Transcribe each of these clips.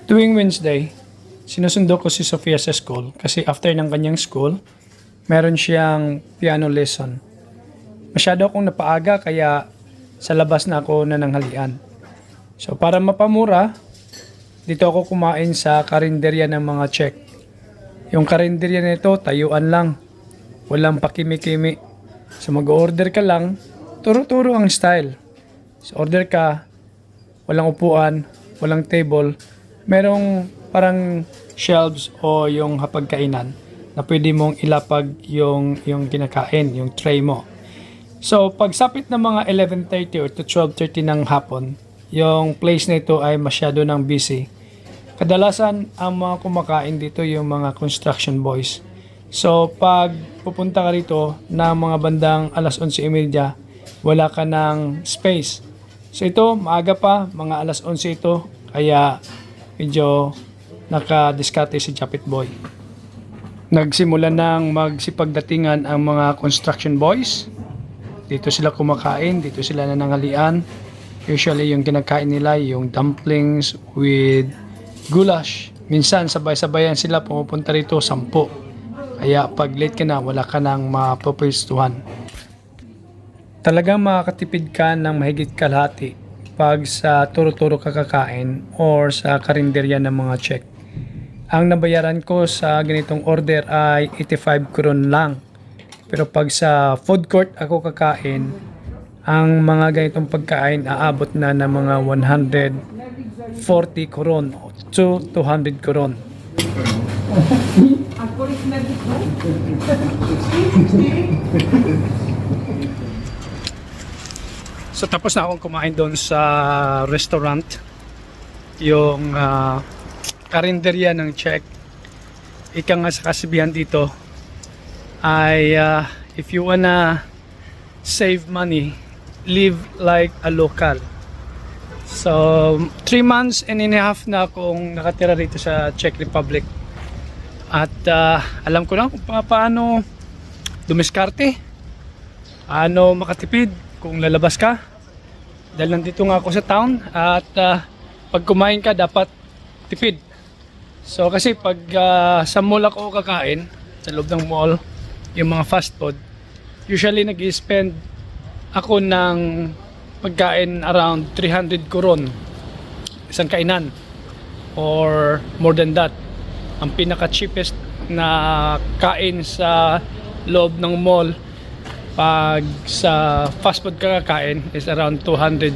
Tuwing Wednesday, sinusundo ko si Sofia sa school kasi after ng kanyang school, meron siyang piano lesson. Masyado akong napaaga kaya sa labas na ako nananghalian. So para mapamura, dito ako kumain sa karinderya ng mga Czech. Yung karinderya nito, tayuan lang. Walang pakimi-kimi. So mag-order ka lang, turo-turo ang style. So order ka, walang upuan, walang table. Merong parang shelves o yung hapagkainan na pwede mong ilapag yung kinakain, yung tray mo. So, pagsapit ng mga 11:30 or to 12:30 ng hapon, yung place na ito ay masyado nang busy. Kadalasan, ang mga kumakain dito yung mga construction boys. So, pag pupunta ka rito na mga bandang alas 11:30, wala ka ng space. So, ito, maaga pa, mga alas 11 ito, kaya medyo nakadiskarte si Japit Boy. Nagsimula nang magsipagdatingan ang mga construction boys. Dito sila kumakain, dito sila nananghalian. Usually yung kinakain nila yung dumplings with goulash. Minsan sabay-sabayan sila pumupunta rito 10. Kaya pag late ka na, wala ka nang mapapwestuhan. Talagang makakatipid ka ng mahigit kalahati pag sa turo-turo kakakain or sa karinderya ng mga Czech. Ang nabayaran ko sa ganitong order ay 85 kron lang. Pero pag sa food court ako kakain, ang mga ganitong pagkain aabot na ng mga 140 kron to 200 kron. So tapos na akong kumain doon sa restaurant, yung karinderya ng Czech. Ika nga sa kasibihan dito ay if you wanna save money, live like a local. So 3 months and a half na akong nakatira rito sa Czech Republic. At alam ko na kung paano dumiskarte, paano makatipid kung lalabas ka. Dahil nandito nga ako sa town at pag kumain ka dapat tipid. So kasi pag sa mall ako kakain, sa loob ng mall, yung mga fast food, usually nag-spend ako ng pagkain around 300 koron isang kainan or more than that. Ang pinaka cheapest na kain sa loob ng mall pag sa fast food kakakain is around 270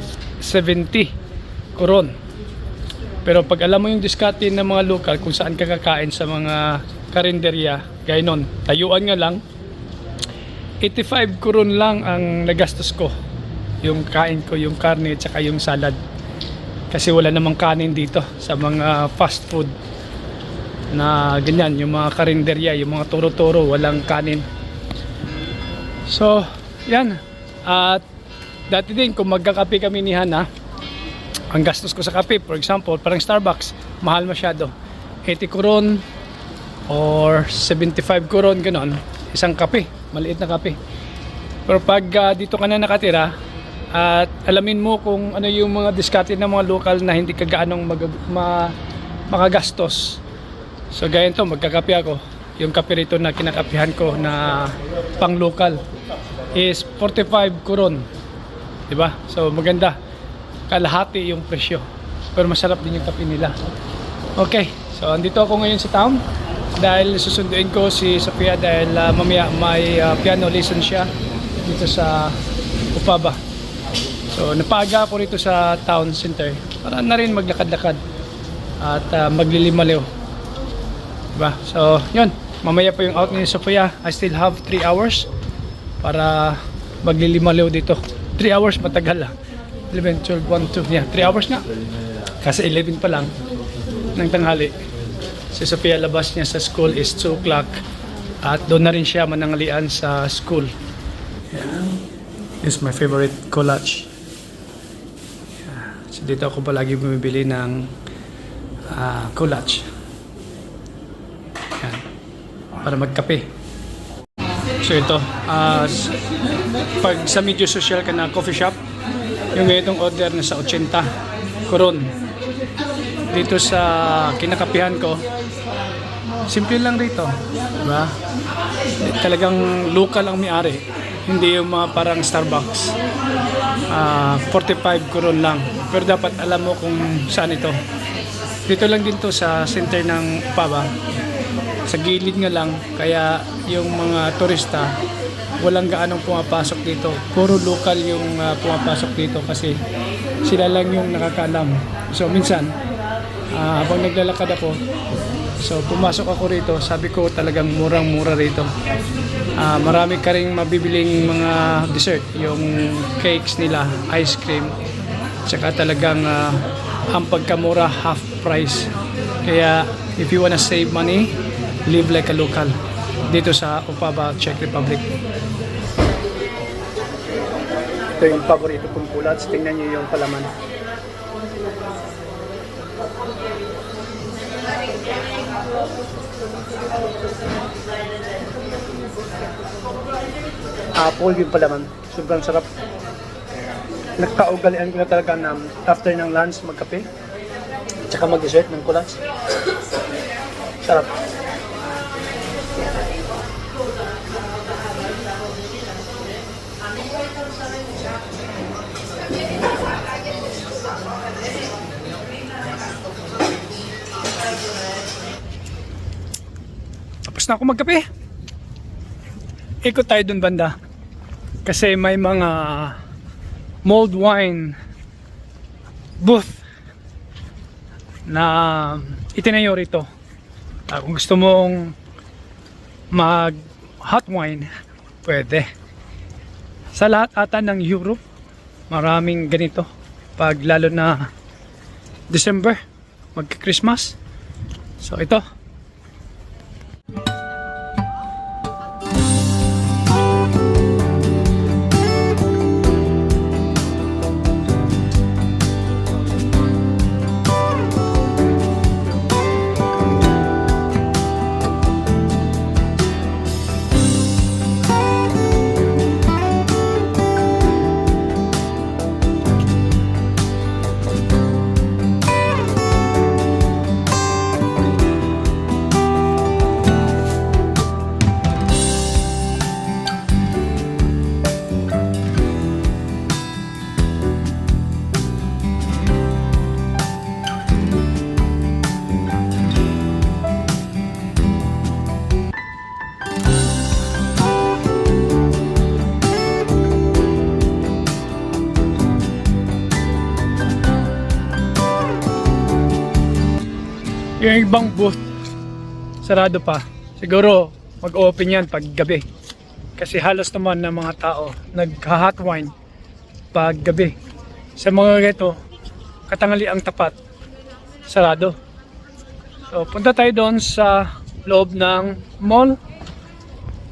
koron. Pero pag alam mo yung diskarte ng mga local kung saan kakakain sa mga karinderya, gaya nun, tayuan nga lang, 85 koron lang ang nagastos ko. Yung kain ko, yung karne at saka yung salad. Kasi wala namang kanin dito sa mga fast food na ganyan, yung mga karinderya, yung mga turo-turo, walang kanin. So, yan. At dati din, kung magkakape kami ni Hana, ang gastos ko sa kape, for example, parang Starbucks, mahal masyado. 80 koron or 75 koron, ganon. Isang kape, maliit na kape. Pero pag dito ka na nakatira, at alamin mo kung ano yung mga diskarte ng mga local na hindi ka gaanong makagastos. So, gaya ito, magkakape ako. Yung kape rito na kinakapihan ko na pang local is 45 koron, diba? So maganda, kalahati yung presyo, pero masarap din yung kape nila. Okay, so andito ako ngayon sa town dahil susunduin ko si Sofia dahil mamaya may piano lesson siya dito sa Upaba. So napaga ako rito sa town center para na rin maglakad-lakad at maglilimaliw, diba? So yun, mamaya pa yung out ni Sofia. I still have 3 hours para maglilimaliw dito. 3 hours matagal 11, 12, 1, 2. Yeah, 3 hours na. Kasi 11 pa lang ng tanghali. Si Sofia labas niya sa school is 2 o'clock. At doon na rin siya mananghalian sa school. Yeah. This is my favorite collage. Yeah. So dito ako palagi bumibili ng collage. Yan. Para magkape. So ito, pag sa medyo social ka na coffee shop, yung ganitong order na sa 80 koron. dito sa kinakapihan ko, simple lang rito, diba? Talagang local ang may-ari, hindi yung mga parang Starbucks. 45 kuron lang, pero dapat alam mo kung saan ito. Dito lang din to sa center ng Upaba, sa gilid nga lang, kaya yung mga turista walang gaanong pumapasok dito. Puro local yung pumapasok dito kasi sila lang yung nakakaalam. So minsan habang naglalakad ako, so pumasok ako rito, sabi ko talagang murang-mura rito. Marami ka ring mabibiling mga dessert, yung cakes nila, ice cream, tsaka talagang ang pagkamura, half price. Kaya if you wanna save money, live like a local dito sa Opava, Czech Republic. Ito yung paborito kong kulats. Tingnan nyo yung palaman. Apple yung palaman. Sobrang sarap. Nagkaugalian ko na talaga na after ng lunch magkape tsaka mag-dessert ng kulats. Sarap. Tapos na ako magkape. Ikot tayo dun banda. Kasi may mga mulled wine booth na itinayo rito. Kung gusto mong mag hot wine, pwede. Sa lahat ata ng Europe, maraming ganito. Pag lalo na December, magka-Christmas. So ito. Yung ibang booth sarado pa. Siguro mag-open yan pag gabi. Kasi halos naman ng mga tao nagha-hot wine pag gabi. Sa mga ganito, katangali ang tapat, sarado. So punta tayo doon sa loob ng mall.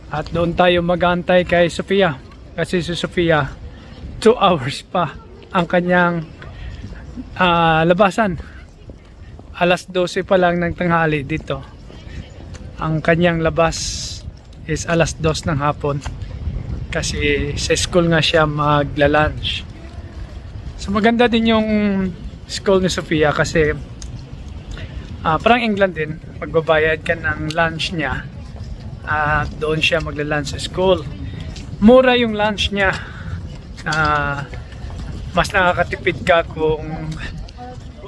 At doon tayo mag-aantay kay Sofia. Kasi si Sofia 2 hours pa ang kanyang labasan. Alas 12 pa lang ng tanghali dito. Ang kanyang labas is alas 2 ng hapon. Kasi sa school nga siya magla-lunch. So maganda din yung school ni Sofia kasi parang England din. Magbabayad ka ng lunch niya at doon siya magla-lunch sa school. Mura yung lunch niya. Mas nakakatipid ka kung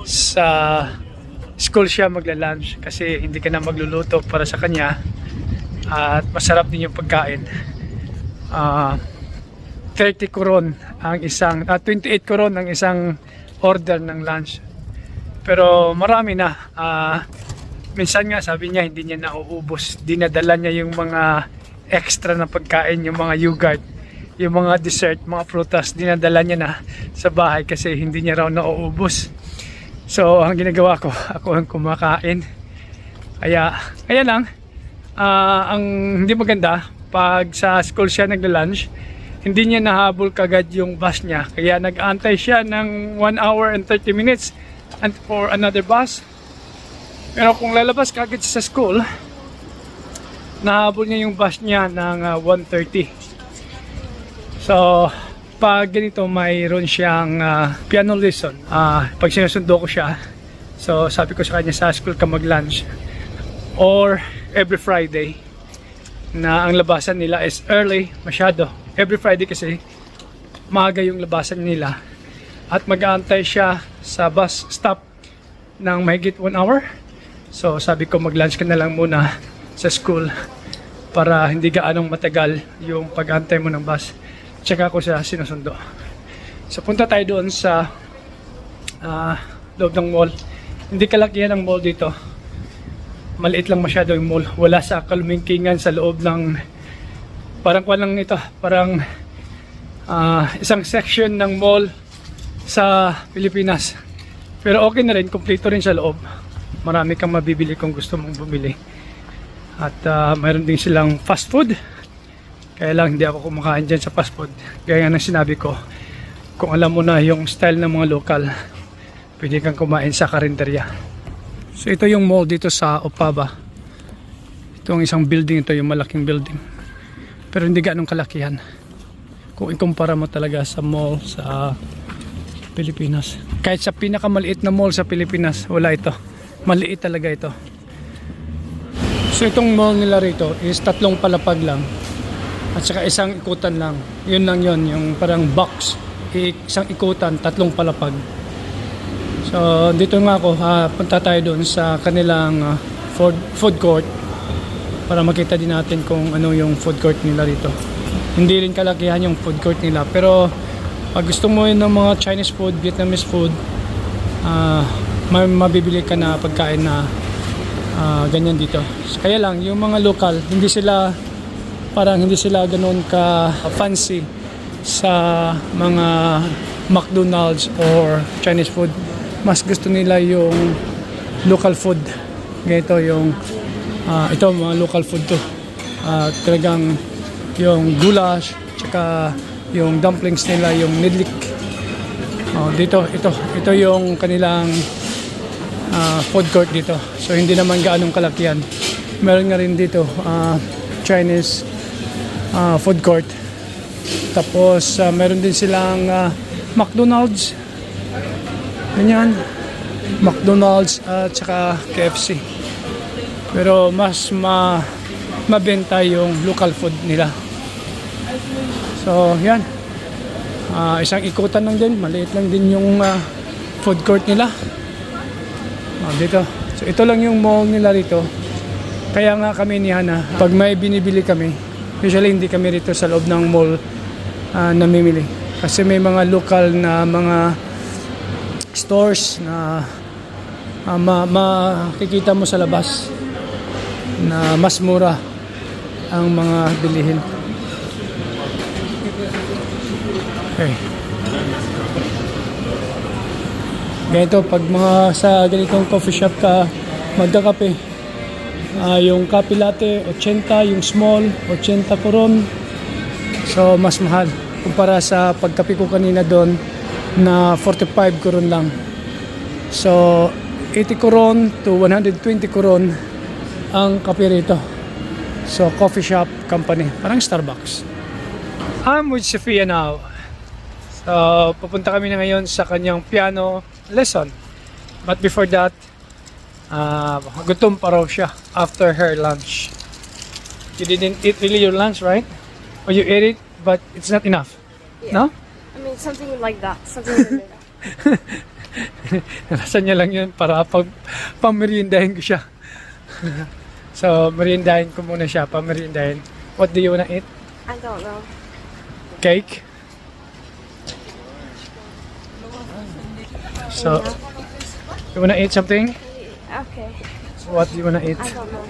sa school siya magla-lunch kasi hindi ka na magluluto para sa kanya at masarap din yung pagkain. 30 koron ang isang 28 koron ang isang order ng lunch, pero marami na. Minsan nga sabi niya hindi niya nauubos, dinadala niya yung mga extra na pagkain, yung mga yogurt, yung mga dessert, mga prutas, dinadala niya na sa bahay kasi hindi niya raw nauubos. So ang ginagawa ko, ako ang kumakain. Kaya lang, ang hindi maganda, pag sa school siya nagla-lunch, hindi niya nahabol kagad yung bus niya. Kaya nag-aantay siya ng 1 hour and 30 minutes and for another bus. Pero kung lalabas kagad sa school, nahabol niya yung bus niya ng 1:30. So pag ganito mayroon siyang piano lesson. Pag sinusundo ko siya, So sabi ko sa kanya, sa school ka mag-lunch. Or every Friday na ang labasan nila is early masyado. Every Friday kasi maaga yung labasan nila. At mag-aantay siya sa bus stop ng mahigit 1 hour. So sabi ko, mag-lunch ka na lang muna sa school para hindi gaanong matagal yung pag-antay mo ng bus. Tsaka ko siya sinusundo. So punta tayo doon sa loob ng mall. Hindi kalakihan ang mall dito. Maliit lang masyado yung mall. Wala sa kalumingkingan sa loob ng parang lang ito. Parang isang section ng mall sa Pilipinas. Pero okay na rin. Kompleto rin sa loob. Marami kang mabibili kung gusto mong bumili. At mayroon din silang fast food. Kaya lang hindi ako kumakain dyan sa fast food. Gaya nga ng sinabi ko, kung alam mo na yung style ng mga local, pwede kang kumain sa karinderya. So ito yung mall dito sa Opava. Itong isang building, ito yung malaking building. Pero hindi ganong kalakihan kung ikumpara mo talaga sa mall sa Pilipinas. Kahit sa pinakamaliit na mall sa Pilipinas, wala ito. Maliit talaga ito. So itong mall nila rito is 3 palapag lang. At saka isang ikutan lang. Yun lang yun, yung parang box. Isang ikutan, 3 palapag. So dito nga ako, punta tayo doon sa kanilang food court para makita din natin kung ano yung food court nila rito. Hindi rin kalakihan yung food court nila, pero pag gusto mo yun ng mga Chinese food, Vietnamese food, may mabibili ka na pagkain na ganyan dito. So, kaya lang yung mga local, hindi sila ganoon ka fancy sa mga McDonald's or Chinese food. Mas gusto nila yung local food. Ganito yung ito mga local food to. Talagang yung goulash, tsaka yung dumplings nila, yung nidlik. Ito yung kanilang food court dito. So hindi naman gaanong kalakihan. Meron nga rin dito Chinese food court. Tapos meron din silang McDonald's. Ganyan. McDonald's at saka KFC. Pero mas mabenta yung local food nila. So yan. Isang ikutan lang din. Maliit lang din yung food court nila. Dito. So ito lang yung mall nila rito. Kaya nga kami ni Hana, pag may binibili kami, usually hindi kami rito sa loob ng mall namimili. Kasi may mga local na mga stores na makikita mo sa labas na mas mura ang mga bilihin. Okay. Ganito, pag mga sa ganitong coffee shop ka magkakape, yung kape latte 80, yung small 80 koron. So mas mahal kumpara sa pagkape ko kanina doon na 45 koron lang. So 80 koron to 120 koron ang kape rito. So coffee shop company, parang Starbucks. I'm with Sophia now. So pupunta kami na ngayon sa kanyang piano lesson. But before that, gutom pa raw siya after her lunch. You didn't eat really your lunch, right? Or you ate it, but it's not enough. Yeah. No? I mean, something like that. Something like that. Nalasan niya lang yun para pameriendahin ko siya. So, meriendahin ko muna siya, pameriendahin. What do you wanna eat? I don't know. Cake? So, you wanna eat something? Okay. What do you wanna eat? I don't know.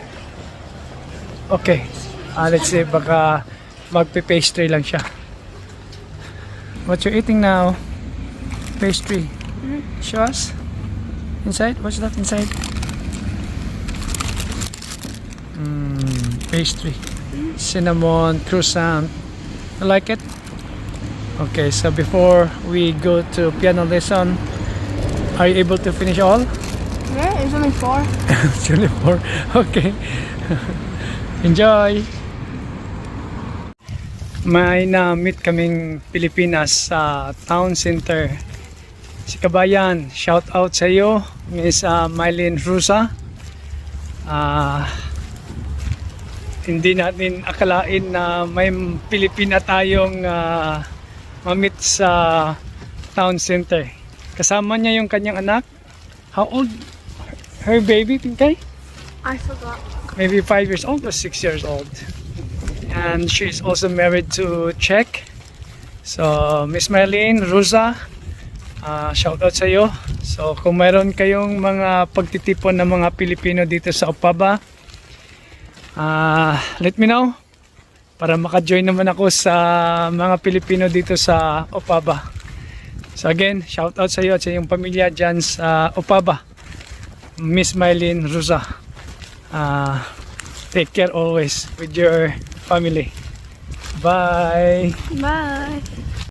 Okay. Let's see, baka magpe-pastry lang siya. What you eating now? Pastry. Show us. Inside? What's that inside? Pastry. Cinnamon, croissant. You like it? Okay, so before we go to piano lesson, are you able to finish all? Yeah, it's only 4. It's only 4. Okay. Enjoy! May na-meet kaming Pilipinas sa town center Si Kabayan, shout out sa iyo, Miss Mylene Rusa. Hindi natin akalain na may Pilipina tayong mamit sa town center. Kasama niya yung kanyang anak. How old her baby, Pinkay? I forgot. Maybe 5 years old or 6 years old. And she's also married to Czech. So, Miss Marlene, Rusa, shout out sa iyo. So, kung mayroon kayong mga pagtitipon ng mga Pilipino dito sa Opava, let me know para maka-join naman ako sa mga Pilipino dito sa Opava. So again, shout out sa iyo at sa iyong pamilya dyan sa Opava, Miss Mylene Rusa. Take care always with your family. Bye! Bye.